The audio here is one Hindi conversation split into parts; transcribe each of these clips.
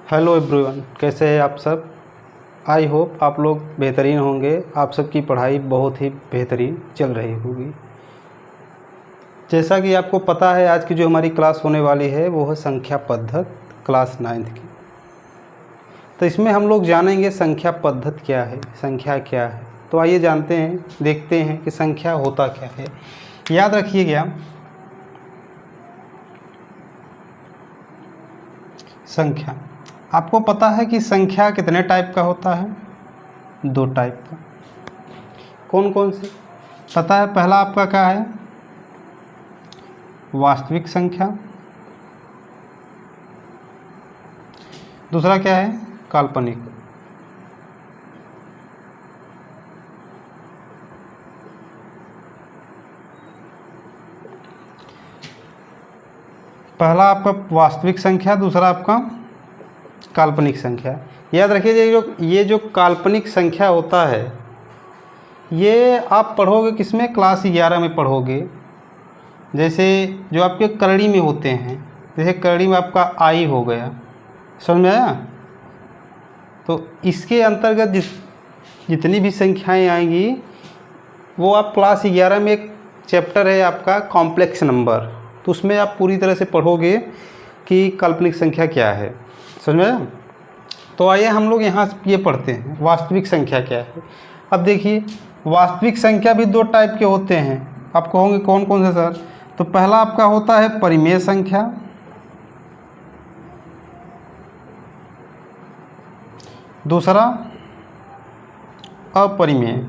हेलो एवरीवन, कैसे हैं आप सब। आई होप आप लोग बेहतरीन होंगे। आप सबकी पढ़ाई बहुत ही बेहतरीन चल रही होगी। जैसा कि आपको पता है, आज की जो हमारी क्लास होने वाली है वो है संख्या पद्धत क्लास 9th की। तो इसमें हम लोग जानेंगे संख्या पद्धत क्या है, संख्या क्या है। तो आइए जानते हैं, देखते हैं कि संख्या होता क्या है। याद रखिएगा, संख्या आपको पता है कि संख्या कितने टाइप का होता है? 2 टाइप का। कौन कौन से पता है? पहला आपका क्या है? वास्तविक संख्या। दूसरा क्या है? काल्पनिक। पहला आपका वास्तविक संख्या, दूसरा आपका काल्पनिक संख्या। याद रखिए, ये जो काल्पनिक संख्या होता है, ये आप पढ़ोगे किसमें? क्लास 11 में पढ़ोगे। जैसे जो आपके करड़ी में होते हैं, जैसे करड़ी में आपका आई हो गया, समझ में आया? तो इसके अंतर्गत जितनी भी संख्याएं आएंगी वो आप क्लास 11 में एक चैप्टर है आपका कॉम्प्लेक्स नंबर, तो उसमें आप पूरी तरह से पढ़ोगे कि काल्पनिक संख्या क्या है। समझ में आया? तो आइए हम लोग यहाँ ये पढ़ते हैं वास्तविक संख्या क्या है। अब देखिए, वास्तविक संख्या भी 2 टाइप के होते हैं। आप कहोगे कौन कौन से सर? तो पहला आपका होता है परिमेय संख्या, दूसरा अपरिमेय।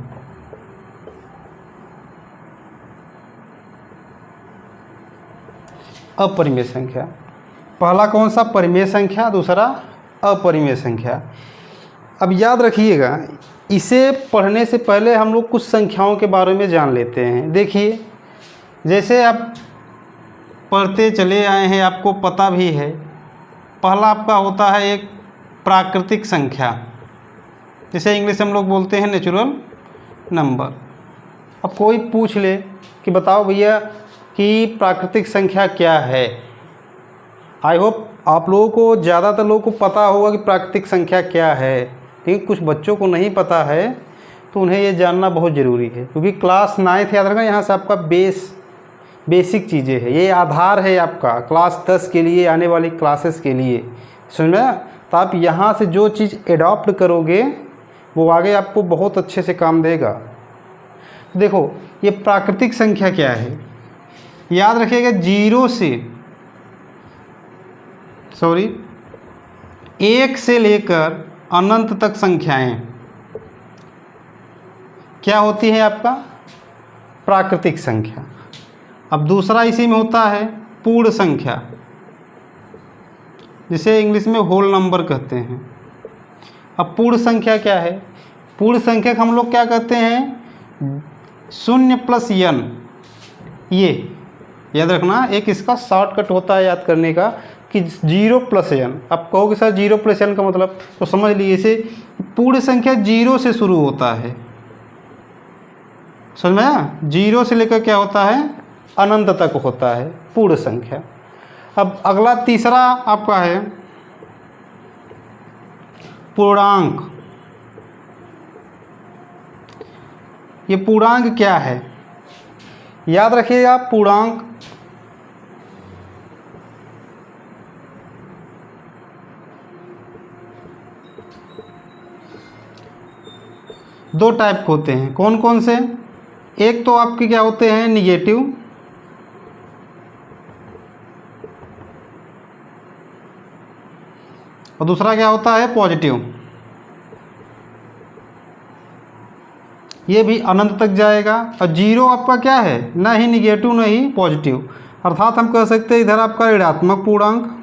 अपरिमेय संख्या, पहला कौन सा? परिमेय संख्या, दूसरा अपरिमेय संख्या। अब याद रखिएगा, इसे पढ़ने से पहले हम लोग कुछ संख्याओं के बारे में जान लेते हैं। देखिए, जैसे आप पढ़ते चले आए हैं, आपको पता भी है, पहला आपका होता है एक प्राकृतिक संख्या, जिसे इंग्लिश में हम लोग बोलते हैं नेचुरल नंबर। अब कोई पूछ ले कि बताओ भैया कि प्राकृतिक संख्या क्या है। आई होप आप लोगों को, ज़्यादातर लोगों को पता होगा कि प्राकृतिक संख्या क्या है, लेकिन कुछ बच्चों को नहीं पता है, तो उन्हें ये जानना बहुत ज़रूरी है। क्योंकि क्लास 9th याद रखना, यहाँ से आपका बेसिक चीज़ें है, ये आधार है आपका क्लास 10 के लिए, आने वाली क्लासेस के लिए। समझ में? तो आप यहाँ से जो चीज़ एडॉप्ट करोगे वो आगे आपको बहुत अच्छे से काम देगा। देखो, ये प्राकृतिक संख्या क्या है, याद रखिएगा, 1 से लेकर अनंत तक संख्याएं क्या होती हैं? आपका प्राकृतिक संख्या। अब दूसरा इसी में होता है पूर्ण संख्या, जिसे इंग्लिश में होल नंबर कहते हैं। अब पूर्ण संख्या क्या है? पूर्ण संख्या का हम लोग क्या कहते हैं? 0 + n। ये याद रखना, एक इसका शॉर्टकट होता है याद करने का कि 0 + n। आप कहोगे सर 0 + n का मतलब, तो समझ लीजिए इसे, पूर्ण संख्या 0 से शुरू होता है। समझ में आया? 0 से लेकर क्या होता है? अनंत तक होता है पूर्ण संख्या। अब अगला तीसरा आपका है पूर्णांक। ये पूर्णांक क्या है? याद रखिएगा, पूर्णांक दो टाइप के होते हैं। कौन कौन से? एक तो आपके क्या होते हैं? निगेटिव, और दूसरा क्या होता है? पॉजिटिव। ये भी अनंत तक जाएगा। और 0 आपका क्या है? ना ही निगेटिव ना ही पॉजिटिव, अर्थात हम कह सकते हैं इधर आपका ऋणात्मक पूर्णांक,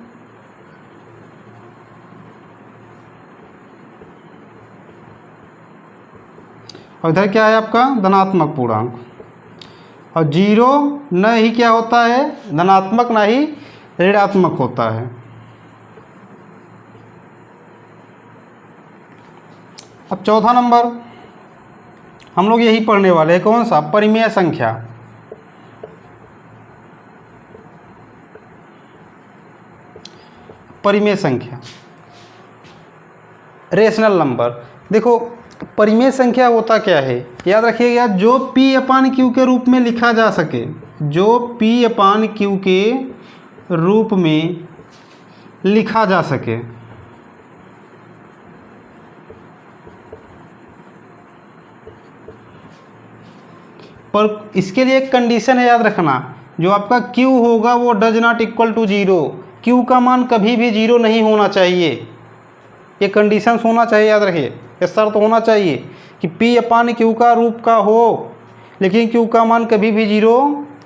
और इधर क्या है आपका? धनात्मक पूर्णांक। और 0 न ही क्या होता है? धनात्मक, ना ही ऋणात्मक होता है। अब चौथा नंबर हम लोग यही पढ़ने वाले हैं। कौन सा? परिमेय संख्या। परिमेय संख्या रेशनल नंबर। देखो परिमेय संख्या होता क्या है, याद रखिएगा, जो P अपान Q के रूप में लिखा जा सके, जो P अपान Q के रूप में लिखा जा सके। पर इसके लिए एक कंडीशन है, याद रखना, जो आपका Q होगा वो does not equal to 0। Q का मान कभी भी 0 नहीं होना चाहिए, ये कंडीशन होना चाहिए, याद रखिए, ये शर्त होना चाहिए कि P अपान Q का रूप का हो, लेकिन Q का मान कभी भी 0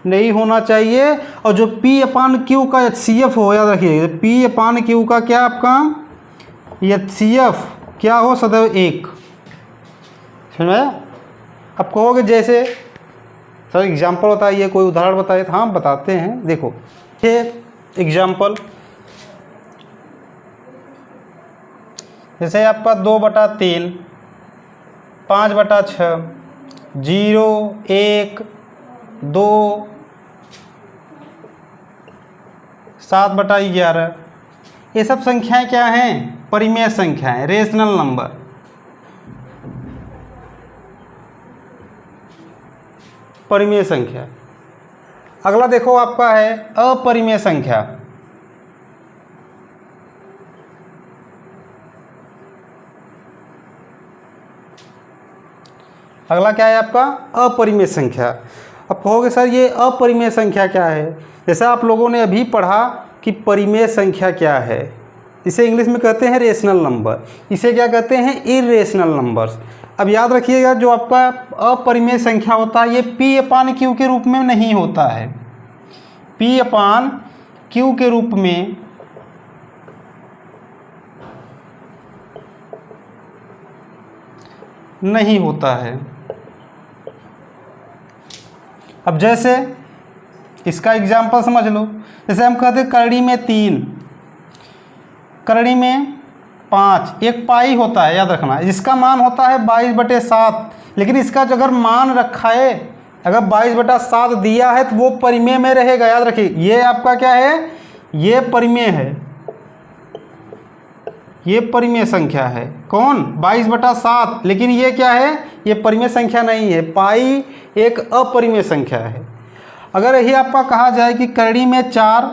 नहीं होना चाहिए। और जो P अपान Q का HCF हो, याद रखिए, P अपान Q का क्या आपका HCF क्या हो, सदैव 1। समझ में? अब कहोगे जैसे सर एग्जाम्पल बताइए, कोई उदाहरण बताइए, तो हाँ बताते हैं। देखो ये एग्जाम्पल, जैसे आपका 2/3, 5/6, 0, 1, 2, 7/11, ये सब संख्याएं क्या हैं, परिमेय संख्याएं, रेशनल नंबर। परिमेय संख्या। अगला देखो आपका है अपरिमेय संख्या। अगला क्या है आपका अपरिमेय संख्या। अब कहोगे सर ये अपरिमेय संख्या क्या है, जैसे आप लोगों ने अभी पढ़ा कि परिमेय संख्या क्या है, इसे इंग्लिश में कहते हैं रेशनल नंबर, इसे क्या कहते हैं इर्रेशनल नंबर्स। अब याद रखिएगा जो आपका अपरिमेय संख्या होता है ये P अपान Q के रूप में नहीं होता है, P अपान Q के रूप में नहीं होता है। अब जैसे इसका एग्जाम्पल समझ लो, जैसे हम कहते हैं करड़ी में 3, करड़ी में 5, एक पाई होता है, याद रखना, जिसका मान होता है 22/7, लेकिन इसका जो अगर मान रखा है, अगर 22/7 दिया है तो वो परिमेय में रहेगा। याद रखिए ये आपका क्या है, ये परिमेय है, ये परिमेय संख्या है, कौन 22/7, लेकिन ये क्या है, ये परिमेय संख्या नहीं है, पाई एक अपरिमेय संख्या है। अगर यही आपका कहा जाए कि करड़ी में 4,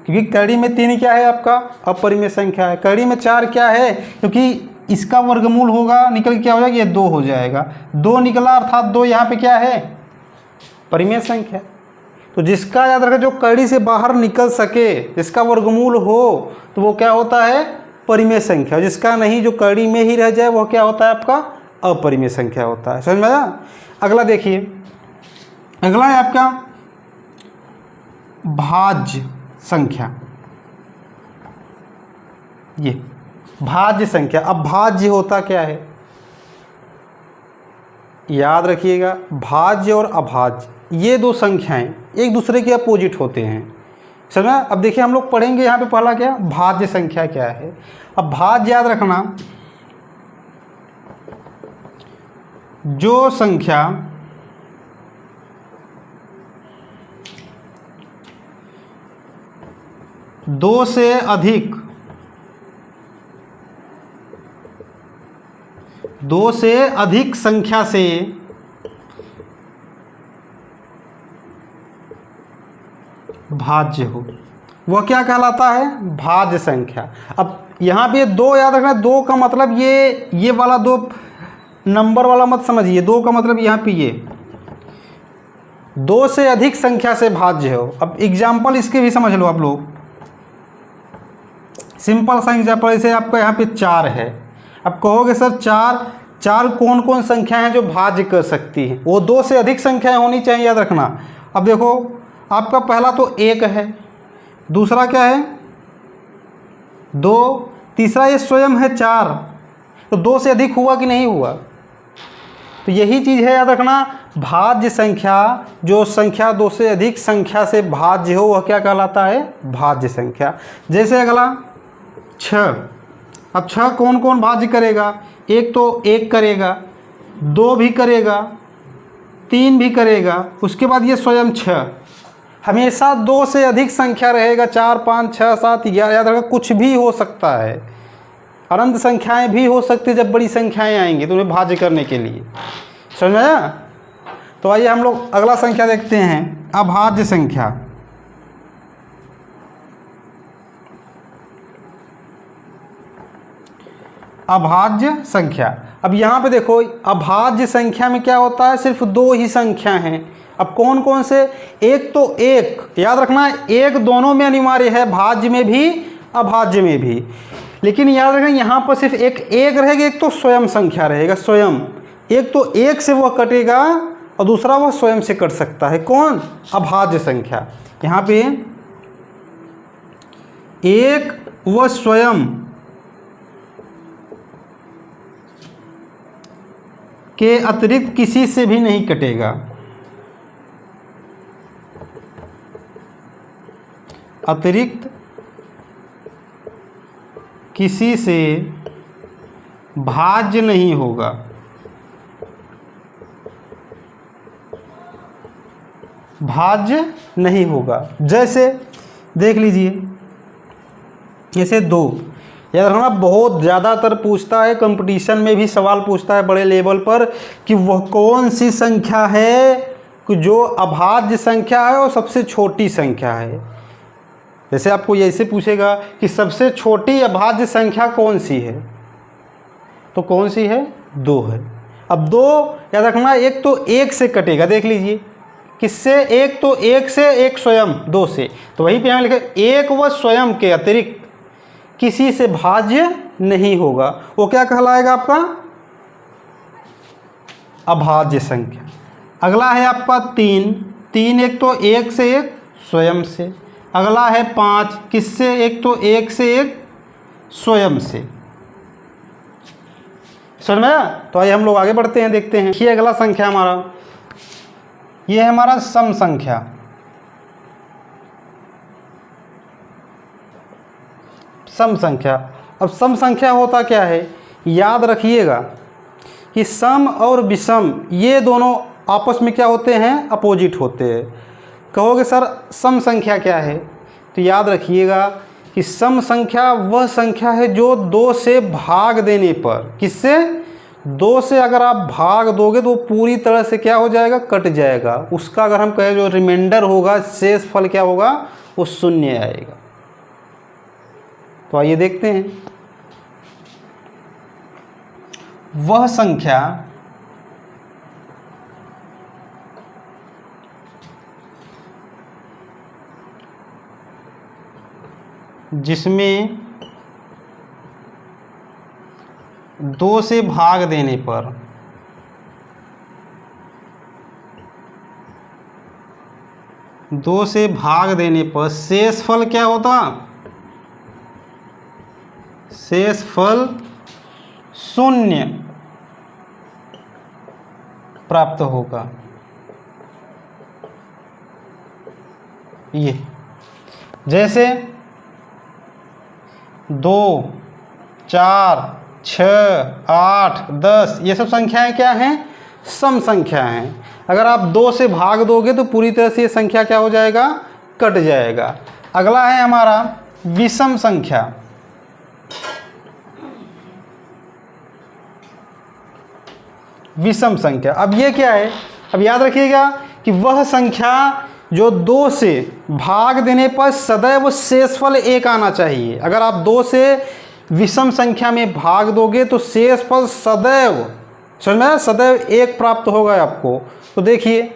क्योंकि करड़ी में 3 क्या है आपका अपरिमेय संख्या है, करड़ी में 4 क्या है, क्योंकि इसका वर्गमूल होगा, निकल क्या हो जाएगा, ये 2 हो जाएगा, 2 निकला, अर्थात 2 यहाँ पे क्या है, परिमेय संख्या। तो जिसका याद रखें जो करड़ी से बाहर निकल सके, जिसका वर्गमूल हो, तो वो क्या होता है, परिमेय संख्या। जिसका नहीं, जो करड़ी में ही रह जाए, वो क्या होता है आपका अपरिमेय संख्या होता है। समझ में आया? अगला देखिए, अगला है आपका भाज्य संख्या। ये भाज्य संख्या। अब भाज्य होता क्या है, याद रखिएगा, भाज्य और अभाज्य ये दो संख्याएं एक दूसरे के अपोजिट होते हैं। समझा? अब देखिए हम लोग पढ़ेंगे यहाँ पे पहला क्या, भाज्य संख्या क्या है। अब भाज्य याद रखना, जो संख्या दो से अधिक संख्या से भाज्य हो, वह क्या कहलाता है, भाज्य संख्या। अब यहाँ पे 2 याद रखना, 2 का मतलब ये वाला 2 नंबर वाला मत समझिए, 2 का मतलब यहाँ पे ये 2 से अधिक संख्या से भाज्य हो। अब एग्जाम्पल इसके भी समझ लो आप लोग, सिंपल सा एग्जाम्पल, जैसे आपका यहाँ पे 4 है। अब कहोगे सर चार कौन कौन संख्या हैं जो भाज्य कर सकती हैं, वो 2 से अधिक संख्याएं होनी चाहिए, याद रखना। अब देखो आपका पहला तो 1 है, दूसरा क्या है 2, तीसरा ये स्वयं है 4, तो 2 से अधिक हुआ कि नहीं हुआ। तो यही चीज़ है, याद रखना, भाज्य संख्या, जो संख्या 2 से अधिक संख्या से भाज्य हो वह क्या कहलाता है, भाज्य संख्या। जैसे अगला 6। अब 6 कौन कौन भाज्य करेगा, एक तो 1 करेगा, 2 भी करेगा, 3 भी करेगा, उसके बाद ये स्वयं 6। हमेशा 2 से अधिक संख्या रहेगा, 4, 5, 6, 7, 11, याद रखना कुछ भी हो सकता है। अनंत संख्याएं भी हो सकती है जब बड़ी संख्याएं आएंगी तो उन्हें भाज्य करने के लिए। समझ में आया? तो आइए हम लोग अगला संख्या देखते हैं, अभाज्य संख्या। अभाज्य संख्या। अब यहाँ पे देखो, अभाज्य संख्या में क्या होता है, सिर्फ दो ही संख्या हैं। अब कौन कौन से? एक तो एक, याद रखना एक दोनों में अनिवार्य है, भाज्य में भी अभाज्य में भी। लेकिन याद रखना यहाँ पर सिर्फ एक रहेगा, एक तो स्वयं संख्या रहेगा, स्वयं। एक तो एक से वह कटेगा और दूसरा वह स्वयं से कट सकता है। कौन? अभाज्य संख्या। यहाँ पे एक व स्वयं के अतिरिक्त किसी से भी नहीं कटेगा। अतिरिक्त किसी से भाज्य नहीं होगा। भाज्य नहीं होगा। जैसे देख लीजिए, जैसे 2, याद रखना बहुत ज़्यादातर पूछता है, कंपटीशन में भी सवाल पूछता है बड़े लेवल पर कि वह कौन सी संख्या है कि जो अभाज्य संख्या है और सबसे छोटी संख्या है। जैसे आपको ऐसे पूछेगा कि सबसे छोटी अभाज्य संख्या कौन सी है, तो कौन सी है? 2 है। अब 2 याद रखना, एक तो एक से कटेगा। देख लीजिए किससे? एक तो एक से, एक स्वयं 2 से। तो वहीं पे हम लिखे एक व स्वयं के अतिरिक्त किसी से भाज्य नहीं होगा। वो क्या कहलाएगा आपका? अभाज्य संख्या। अगला है आपका 3 एक तो एक से, एक स्वयं से। अगला है 5 किससे? एक तो एक से, एक स्वयं से। समझ में आया? तो आइए हम लोग आगे बढ़ते हैं, देखते हैं। ये अगला संख्या हमारा, ये है हमारा सम संख्या। सम संख्या। अब सम संख्या होता क्या है, याद रखिएगा कि सम और विषम ये दोनों आपस में क्या होते हैं? अपोजिट होते हैं। कहोगे सर सम संख्या क्या है, तो याद रखिएगा कि सम संख्या वह संख्या है जो 2 से भाग देने पर, किससे? 2 से अगर आप भाग दोगे तो वो पूरी तरह से क्या हो जाएगा? कट जाएगा। उसका अगर हम कहें जो रिमाइंडर होगा, शेष फल क्या होगा? वो शून्य आएगा। तो आइए देखते हैं। वह संख्या जिसमें 2 से भाग देने पर शेषफल क्या होता? शेषफल शून्य प्राप्त होगा। ये जैसे 2, 4, 6, 8, 10 ये सब संख्याएं क्या हैं? सम संख्या हैं। अगर आप 2 से भाग दोगे तो पूरी तरह से ये संख्या क्या हो जाएगा? कट जाएगा। अगला है हमारा विषम संख्या। विषम संख्या, अब ये क्या है? अब याद रखिएगा कि वह संख्या जो 2 से भाग देने पर सदैव शेषफल 1 आना चाहिए। अगर आप 2 से विषम संख्या में भाग दोगे तो शेषफल सदैव, समझ में, सदैव 1 प्राप्त होगा आपको। तो देखिए,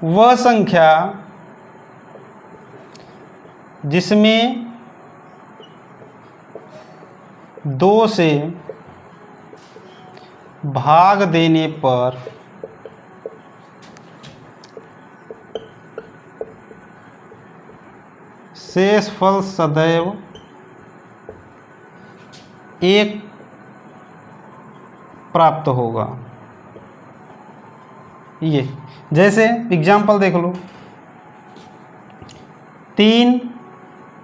वह संख्या जिसमें 2 से भाग देने पर शेषफल सदैव 1 प्राप्त होगा। ये जैसे एग्जाम्पल देख लो, 3,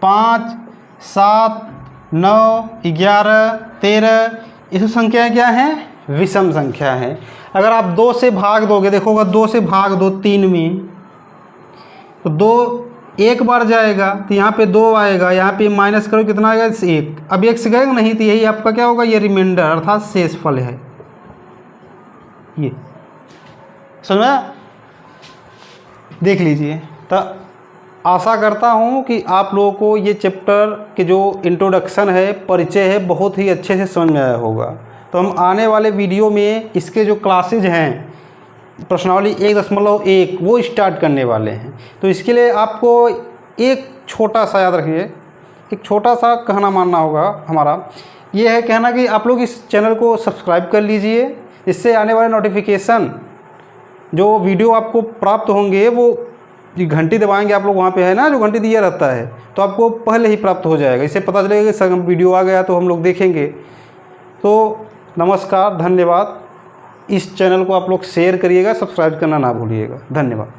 5, 7, 9, 11, 13 ये सब संख्याएँ क्या हैं? विषम संख्या है। अगर आप 2 से भाग दोगे, देखो अगर 2 से भाग दो 3 में, तो 2 एक बार जाएगा तो यहाँ पे 2 आएगा, यहाँ पे माइनस करो कितना आएगा 1। अब x गएगा नहीं तो यही आपका क्या होगा, ये रिमाइंडर अर्थात शेषफल है। ये समझा, देख लीजिए। तो आशा करता हूँ कि आप लोगों को ये चैप्टर के जो इंट्रोडक्शन है, परिचय है, बहुत ही अच्छे से समझ में आया होगा। तो हम आने वाले वीडियो में इसके जो क्लासेज हैं प्रश्नावली 1.1 वो स्टार्ट करने वाले हैं। तो इसके लिए आपको एक छोटा सा याद रखिए, एक छोटा सा कहना मानना होगा हमारा, ये है कहना कि आप लोग इस चैनल को सब्सक्राइब कर लीजिए। इससे आने वाले नोटिफिकेशन जो वीडियो आपको प्राप्त होंगे वो घंटी दबाएंगे आप लोग, वहाँ पे है ना जो घंटी दिया रहता है, तो आपको पहले ही प्राप्त हो जाएगा। इससे पता चलेगा कि सर वीडियो आ गया तो हम लोग देखेंगे। तो नमस्कार, धन्यवाद। इस चैनल को आप लोग शेयर करिएगा, सब्सक्राइब करना ना भूलिएगा। धन्यवाद।